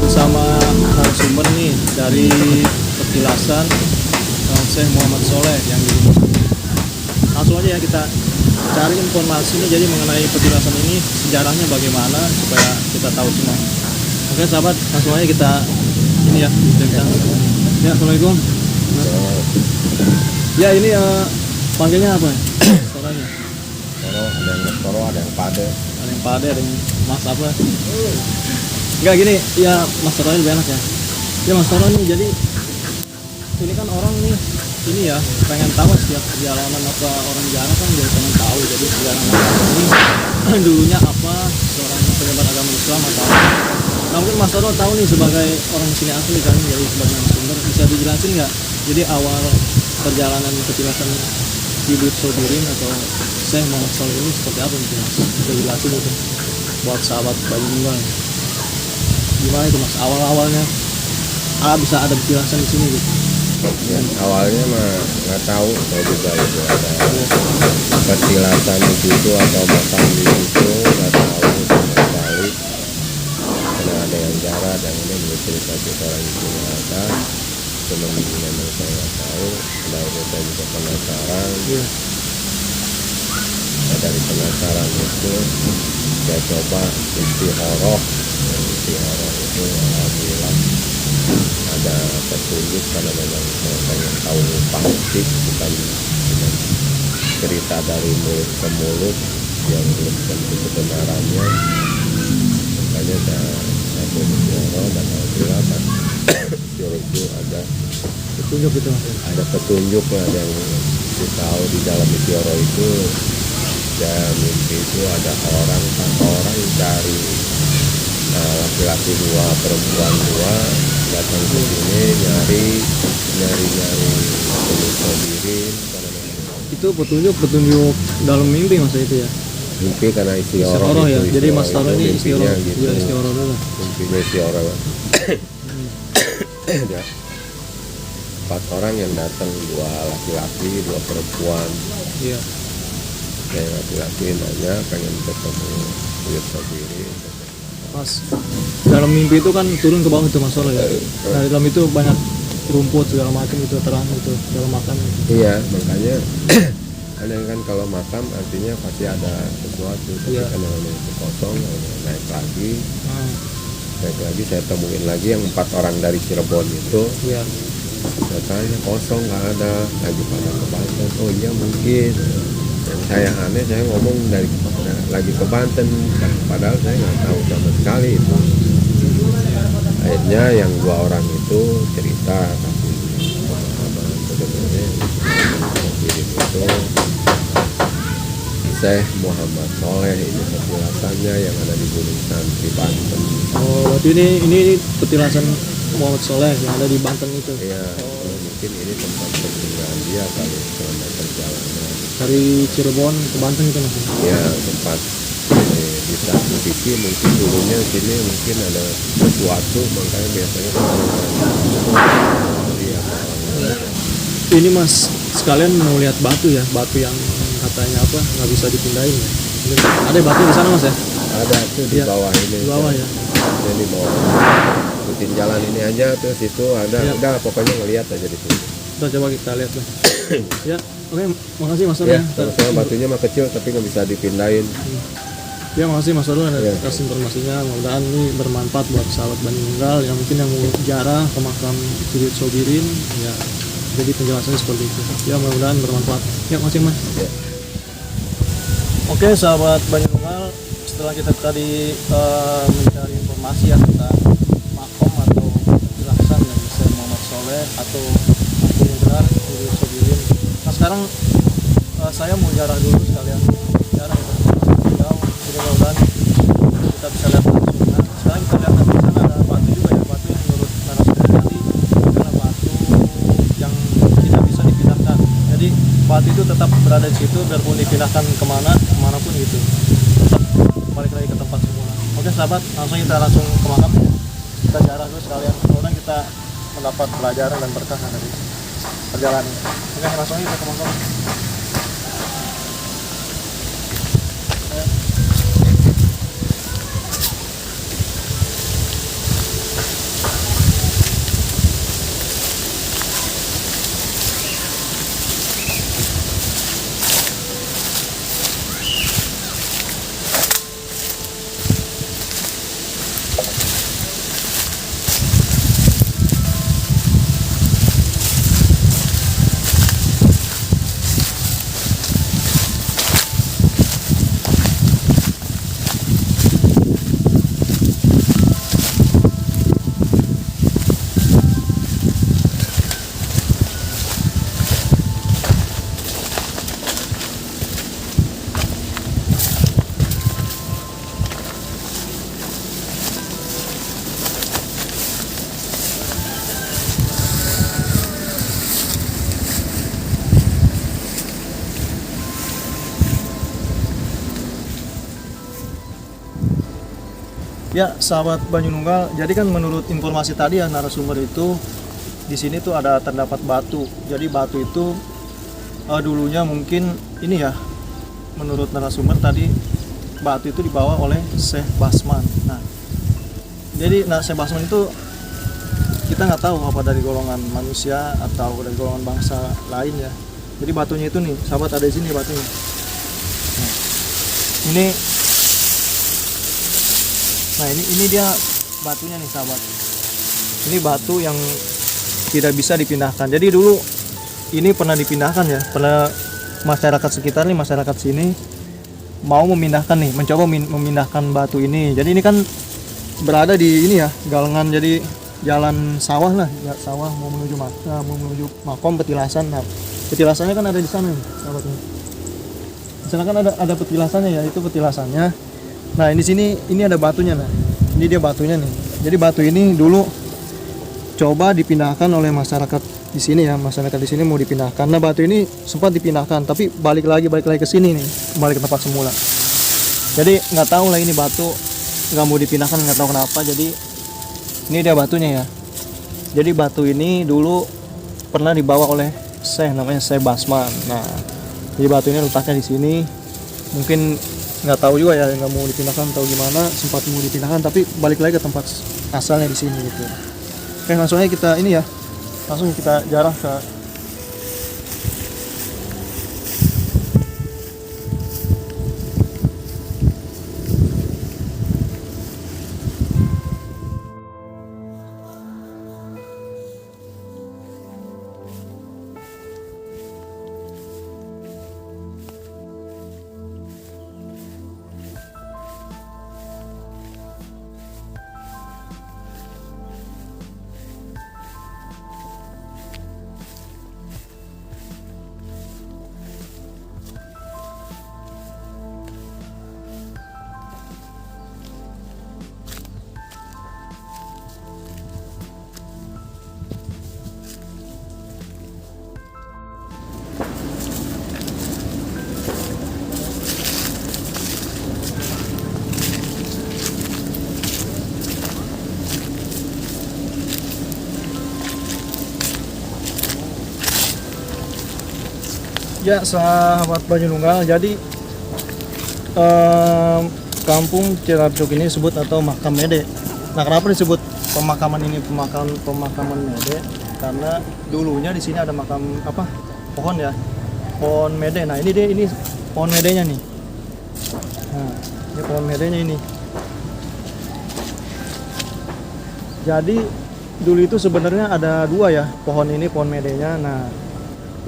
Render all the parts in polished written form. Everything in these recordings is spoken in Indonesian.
Bersama narasumber nih dari petilasan Syekh Muhammad Sholeh yang di langsung aja ya kita cari informasi nih, jadi mengenai petilasan ini sejarahnya bagaimana supaya kita tahu semua. Oke sahabat, langsung aja kita ini ya bincang. Ya, assalamualaikum. Ya ini panggilnya apa? Restorannya? Ada yang Toro, ada yang Pade. Ada yang Pade, ada yang Mas apa? Enggak gini, ya Mas Toro lebih enak ya. Ya Mas Toro nih, jadi ini kan orang nih, ini ya pengen tahu setiap perjalanan apa orang jarang kan jadi pengen tahu. Jadi perjalanan ini dulunya apa, seorang penyebar agama Islam atau nah mungkin Mas Toro tahu nih sebagai orang sini asli kan, jadi sebagai narasumber bisa dijelasin nggak? Jadi awal perjalanan petilasan Hibib Sodirin atau Syekh Muhammad Sholeh ini seperti apa nih Mas? Bisa jelasin itu buat sahabat Bajingan. Gimana itu Mas awal-awalnya bisa ada petilasan di sini gitu? Ya, awalnya mah nggak tahu saya juga itu ada petilasan di situ atau makam di situ, nggak tahu sama sekali. Karena ada yang jarang dan ini bercerita kita orang di sini ada, cuma memang saya nggak tahu. Nah itu saya juga penasaran. Nah, dari penasaran itu saya coba istikharah. Istikharah itu alhamdulillah ada petunjuk, karena memang saya pengen tahu pasti, bukan cerita dari mulut ke mulut yang belum tentu kebenarannya. Makanya saya pun istikharah dan alhamdulillah itu ada Petunjuk itu Mas? Ada petunjuk lah yang tahu di dalam istikharah itu. Ya mimpi itu ada satu orang dari laki-laki dua, perempuan dua datang ke sini nyari Sodirin. Itu petunjuk dalam mimpi Mas itu ya? Mimpi karena istikharah ya. Itu, jadi Mas Toro ini istikharah gitu. Ya, istikharah dulu. Mimpinya istikharah. Ya. 4 orang yang datang, 2 laki-laki, 2 perempuan. Iya. Yang laki-laki nanya pengen ketemu Hibib Sodirin. Mas, dalam mimpi itu kan turun ke bawah itu Mas Sholeh ya. Nah, dalam itu banyak rumput segala macam itu terang itu dalam makam itu. Iya, makanya ada kan kalau makam artinya pasti ada sesuatu. Tapi kan namanya itu kosong, naik lagi. Naik lagi saya temuin lagi yang 4 orang dari Cirebon itu. Iya. Saya tanya kosong, nggak ada, lagi pada ke Banten. Oh iya mungkin. Yang saya aneh, saya ngomong lagi ke Banten, padahal saya nggak tahu sama sekali itu. Akhirnya yang 2 orang itu cerita, tapi pemahaman sebenarnya Sodirin itu Syekh Muhammad Sholeh, ini petilasannya yang ada di Gunung Santri Banten. Oh, berarti ini petilasan Muhammad Soleh yang ada di Banten itu. Ya, mungkin ini tempat persinggahan dia kali selama perjalanan. Dari Cirebon ke Banten itu Mas. Ya, tempat di satu sisi mungkin dulunya sini mungkin ada sesuatu, makanya biasanya dia Ini Mas sekalian mau lihat batu ya, batu yang katanya apa nggak bisa dipindahin ya. Ini ada batu di sana Mas ya? ada tuh di Iya, bawah ini. Di bawah ya. Jadi mau ikutin jalan ini aja terus itu ada, Iya. udah pokoknya ngelihat aja di sini. Kita coba kita lihat Mas. Ya, oke, makasih Mas Torun Ya, ya. sama-sama batunya mah kecil tapi nggak bisa dipindahin. Ya, makasih Mas Torun Iya. atas informasinya. Mudah-mudahan ini bermanfaat buat sahabat Bandung Nunggal yang mungkin yang mau ziarah ke makam Sujud Sobirin ya. Jadi penjelasannya seperti itu. Ya, mudah-mudahan bermanfaat. Ya, makasih Mas. Ya. Oke, sahabat Bandung Nunggal, setelah kita tadi mencari informasi ya tentang makom atau penjelasan dari Syekh Muhammad Soleh atau makom yang benar Sujud Sobirin. Nah, sekarang saya mau ziarah dulu sekalian. Ziarah ya, beliau. Jadi mudah-mudahan kita bisa lihat langsung. Nah, sekarang kita lihat di sana ada batu juga ya, batu yang menurut narasumber tadi adalah batu yang tidak bisa dipindahkan. Jadi batu itu tetap berada di situ biarpun dipindahkan kemanapun gitu, tetap balik lagi ke tempat semula. Oke sahabat, langsung ke makam. Kita ziarah dulu sekalian. Mudah-mudahan kita mendapat pelajaran dan berkah dari perjalanan. Oke, langsung aja kita ke makam. Ya, sahabat Banyu Nunggal, jadi kan menurut informasi tadi ya narasumber itu di sini tuh ada terdapat batu. Jadi batu itu dulunya mungkin ini ya, menurut narasumber tadi batu itu dibawa oleh Syekh Basman. Nah, jadi Syekh Basman itu kita nggak tahu apa dari golongan manusia atau dari golongan bangsa lain ya. Jadi batunya itu nih, sahabat ada di sini batunya. Nah, ini dia batunya nih sahabat. Ini batu yang tidak bisa dipindahkan. Jadi dulu ini pernah dipindahkan ya, pernah masyarakat sekitar nih, masyarakat sini mau memindahkan nih, mencoba memindahkan batu ini. Jadi ini kan berada di ini ya, galengan, jadi jalan sawah lah, ya, sawah mau menuju makom petilasan. Nah, petilasannya kan ada di sana nih, sahabat nih. Di sana kan ada petilasannya ya, itu petilasannya. Nah, ini sini ini ada batunya. Nah, ini dia batunya nih. Jadi batu ini dulu coba dipindahkan oleh masyarakat di sini ya, masyarakat di sini mau dipindahkan. Nah, batu ini sempat dipindahkan, tapi balik lagi ke sini nih, balik ke tempat semula. Jadi nggak tahu lah ini batu nggak mau dipindahkan, nggak tahu kenapa. Jadi ini dia batunya ya. Jadi batu ini dulu pernah dibawa oleh Syekh, namanya Syekh Basman. Nah, jadi batu ini letaknya di sini. Mungkin nggak tahu juga ya, nggak mau dipindahkan atau gimana, sempat mau dipindahkan tapi balik lagi ke tempat asalnya di sini gitu. Oke, langsung aja kita ini ya, langsung kita ziarah ke Ya sahabat Banyununggal, jadi kampung Ciracuk ini disebut atau makam Mede. Nah, kenapa disebut pemakaman ini pemakaman Mede? Karena dulunya di sini ada makam apa? Pohon ya. Pohon Mede. Nah, ini pohon Medenya nih. Nah, ini pohon Medenya ini. Jadi dulu itu sebenarnya ada dua ya, pohon ini, pohon Medenya. Nah,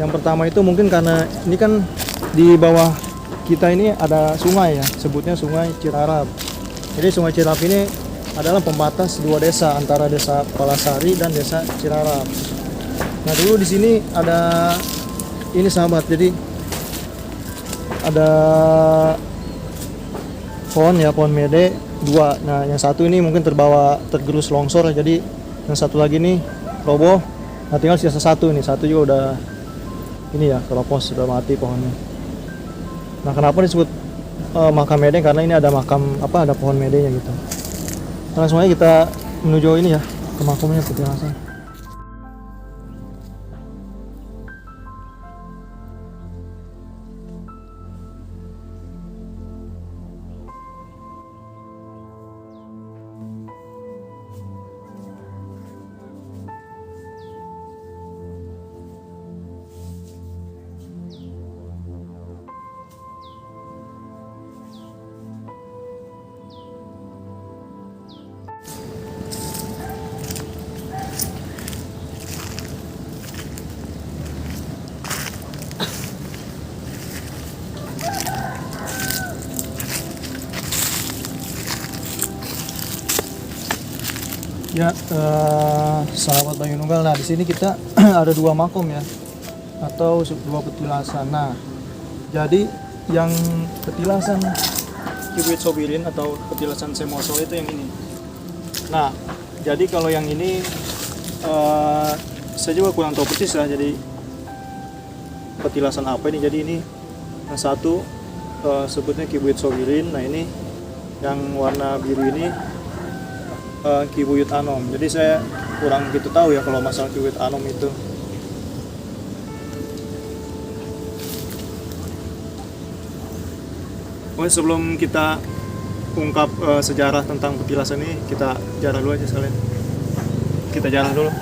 yang pertama itu mungkin karena ini kan di bawah kita ini ada sungai ya, sebutnya Sungai Cirarap. Jadi Sungai Cirarap ini adalah pembatas dua desa, antara Desa Palasari dan Desa Cirarap. Nah, dulu di sini ada ini sahabat, jadi ada pohon ya, pohon Mede dua. Nah, yang satu ini mungkin tergerus longsor, jadi yang satu lagi nih roboh. Nah, tinggal sisa satu nih, satu juga udah ini ya, keropos, sudah mati pohonnya. Nah, kenapa disebut makam Mede? Karena ini ada makam apa, ada pohon Medenya gitu. Langsung aja kita menuju ini ya, ke makamnya Petilasan. Ya, sahabat Banyununggal. Nah, di sini kita ada dua makom ya, atau dua petilasan. Nah, jadi yang petilasan Kibuit Sobirin atau petilasan Semosol itu yang ini. Nah, jadi kalau yang ini saya juga kurang tahu persis ya. Jadi petilasan apa ini? Jadi ini yang satu sebutnya Kibuit Sobirin. Nah, ini yang warna biru ini Kibuyut Anom. Jadi saya kurang gitu tahu ya kalau masalah Kibuyut Anom itu. Oke, sebelum kita ungkap sejarah tentang petilasan ini, kita jarah dulu aja sekalian. Kita jarah dulu.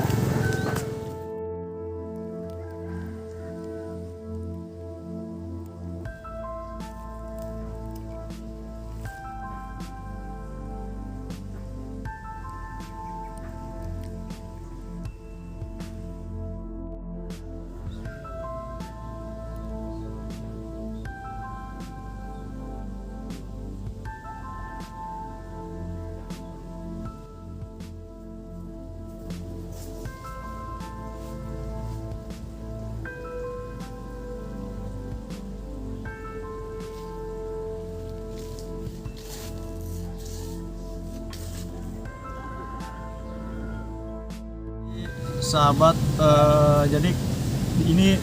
Sahabat, jadi ini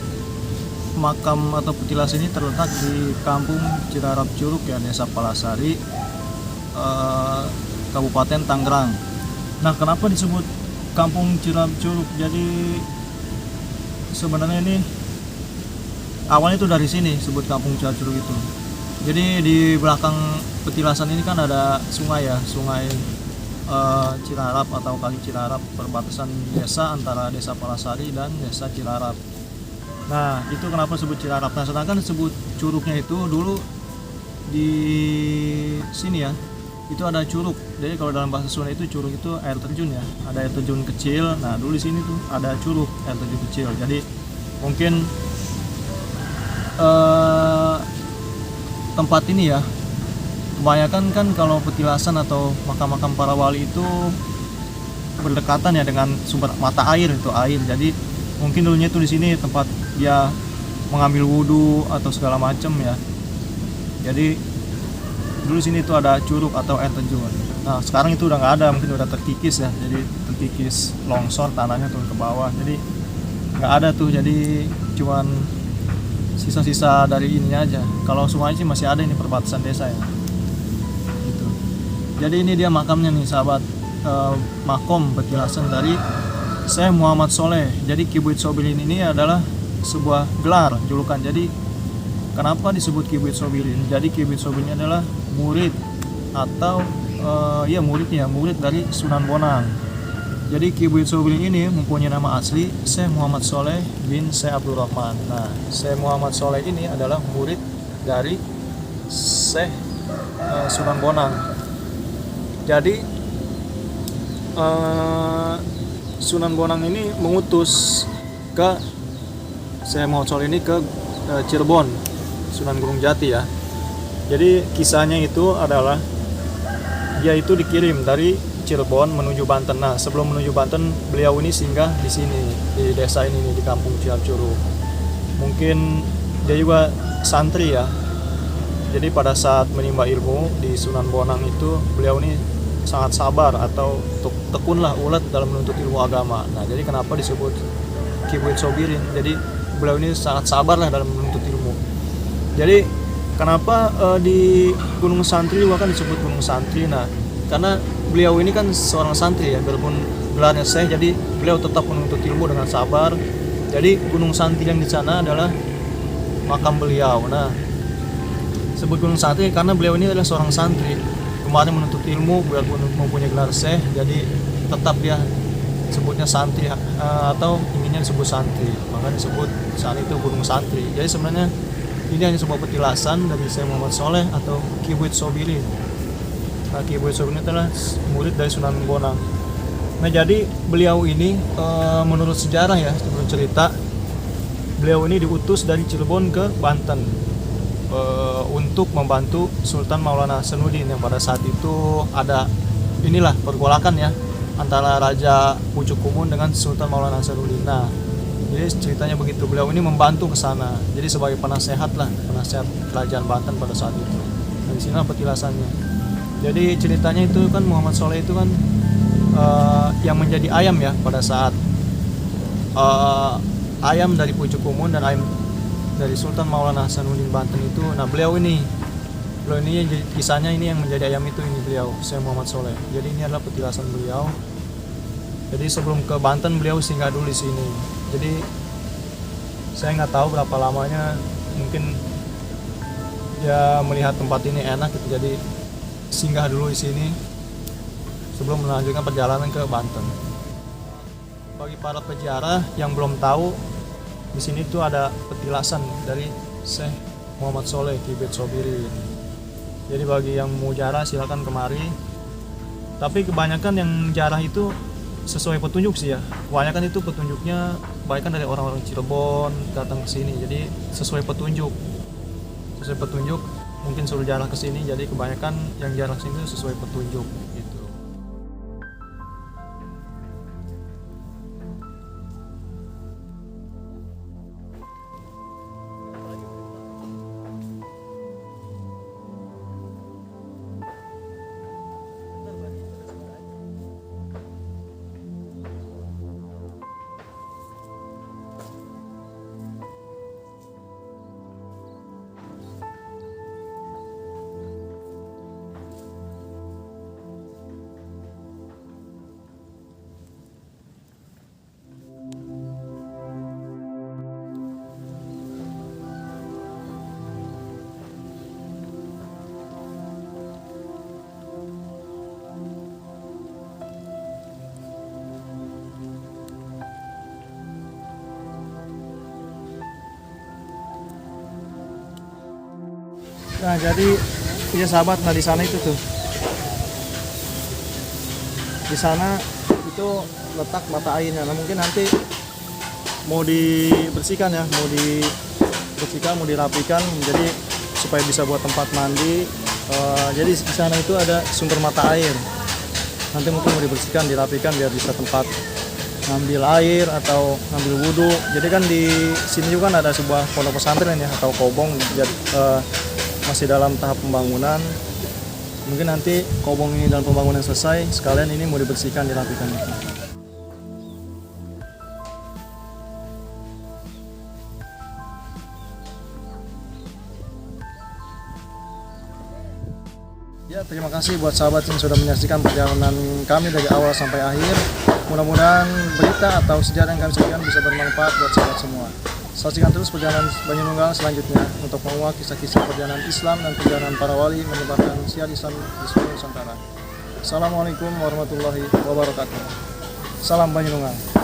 makam atau petilasan ini terletak di Kampung Cirarap Curug ya, Desa Palasari, Kabupaten Tangerang. Nah, kenapa disebut Kampung Cirarap Curug? Jadi sebenarnya ini awalnya itu dari sini sebut Kampung Cirarap Curug itu. Jadi di belakang petilasan ini kan ada sungai ya, sungai Cirarap atau Kali Cirarap, perbatasan desa antara Desa Palasari dan Desa Cirarap. Nah, itu kenapa disebut Cirarap. Nah, sedangkan disebut curugnya itu dulu di sini ya, itu ada curug. Jadi kalau dalam bahasa Sunda itu curug itu air terjun ya, ada air terjun kecil. Nah, dulu di sini tuh ada curug, air terjun kecil. Jadi mungkin tempat ini ya, kebanyakan kan kalau petilasan atau makam-makam para wali itu berdekatan ya dengan sumber mata air, itu air. Jadi mungkin dulunya itu di sini tempat dia mengambil wudhu atau segala macam ya. Jadi dulu sini itu ada curug atau air terjun. Nah, sekarang itu udah nggak ada, mungkin udah terkikis ya. Jadi terkikis longsor, tanahnya turun ke bawah. Jadi nggak ada tuh. Jadi cuman sisa-sisa dari ininya aja. Kalau sungai sih masih ada, ini perbatasan desa ya. Jadi ini dia makamnya nih sahabat, makom petilasan dari Syekh Muhammad Soleh. Jadi Kibuit Sobirin ini adalah sebuah gelar julukan. Jadi kenapa disebut Kibuit Sobirin? Jadi Kibuit Sobirin adalah murid atau murid dari Sunan Bonang. Jadi Kibuit Sobirin ini mempunyai nama asli Syekh Muhammad Soleh bin Syekh Abdul Rahman. Nah, Syekh Muhammad Soleh ini adalah murid dari Syekh Sunan Bonang. Jadi Sunan Bonang ini mengutus ke Syekh Muhammad Soleh ini ke Cirebon, Sunan Gunung Jati ya. Jadi kisahnya itu adalah dia itu dikirim dari Cirebon menuju Banten. Nah, sebelum menuju Banten, beliau ini singgah di sini, di desa ini nih, di kampung Ciapcuru. Mungkin dia juga santri ya. Jadi pada saat menimba ilmu di Sunan Bonang itu, beliau ini sangat sabar atau tekunlah ulet dalam menuntut ilmu agama. Nah, jadi kenapa disebut Kibuit Sobirin? Jadi beliau ini sangat sabar lah dalam menuntut ilmu. Jadi kenapa di Gunung Santri juga kan disebut Gunung Santri? Nah, karena beliau ini kan seorang santri ya, biarpun gelarnya Syekh, jadi beliau tetap menuntut ilmu dengan sabar. Jadi Gunung Santri yang di sana adalah makam beliau. Nah, sebut Gunung Santri karena beliau ini adalah seorang santri, kemarin menuntut ilmu, biarpun mempunyai gelar Syekh, jadi tetap dia sebutnya santri atau inginnya disebut santri, maka disebut saat itu Gunung Santri. Jadi sebenarnya ini hanya sebuah petilasan dari Syekh Muhammad Soleh atau Kibuit Sobirin. Nah, Kibuit Sobirin adalah murid dari Sunan Bonang. Nah, jadi beliau ini menurut sejarah ya, menurut cerita, beliau ini diutus dari Cirebon ke Banten untuk membantu Sultan Maulana Hasanuddin yang pada saat itu ada inilah pergolakan ya antara Raja Pucuk Kumun dengan Sultan Maulana Hasanuddin. Nah, jadi ceritanya begitu, beliau ini membantu ke sana. Jadi sebagai penasehat kerajaan Banten pada saat itu. Nah, di sini petilasannya. Jadi ceritanya itu kan Muhammad Soleh itu kan yang menjadi ayam ya pada saat ayam dari Pucuk Kumun dan ayam dari Sultan Maulana Hasanuddin Banten itu. Nah, beliau ini kisahnya ini yang menjadi ayam itu ini beliau Syekh Muhammad Soleh. Jadi ini adalah petilasan beliau. Jadi sebelum ke Banten beliau singgah dulu di sini. Jadi saya nggak tahu berapa lamanya, mungkin ya melihat tempat ini enak gitu, jadi singgah dulu di sini sebelum melanjutkan perjalanan ke Banten. Bagi para peziarah yang belum tahu, di sini tuh ada petilasan dari Syekh Muhammad Soleh Kibuit Sobirin. Jadi bagi yang mau ziarah silakan kemari. Tapi kebanyakan yang ziarah itu sesuai petunjuk sih ya. Kebanyakan itu petunjuknya kebanyakan dari orang-orang Cirebon datang ke sini. Jadi sesuai petunjuk. Sesuai petunjuk mungkin suruh ziarah ke sini. Jadi kebanyakan yang ziarah ke sini sesuai petunjuk gitu. Nah, jadi ya sahabat, nah di sana itu tuh. Di sana itu letak mata airnya. Nah, mungkin nanti mau dibersihkan ya, mau dirapikan jadi supaya bisa buat tempat mandi. Jadi di sana itu ada sumber mata air. Nanti mungkin mau dibersihkan, dirapikan biar bisa tempat ngambil air atau ngambil wudhu. Jadi kan di sini juga kan ada sebuah pondok pesantren ya atau kobong, masih dalam tahap pembangunan. Mungkin nanti kobong ini dalam pembangunan selesai, sekalian ini mau dibersihkan, dirapikan. Ya, terima kasih buat sahabat yang sudah menyaksikan perjalanan kami dari awal sampai akhir. Mudah-mudahan berita atau sejarah yang kami sajikan bisa bermanfaat buat sahabat semua. Saksikan terus perjalanan Banyununggal selanjutnya untuk menguak kisah-kisah perjalanan Islam dan perjalanan para wali menyebarkan syiar Islam di seluruh Nusantara. Assalamualaikum warahmatullahi wabarakatuh. Salam Banyununggal.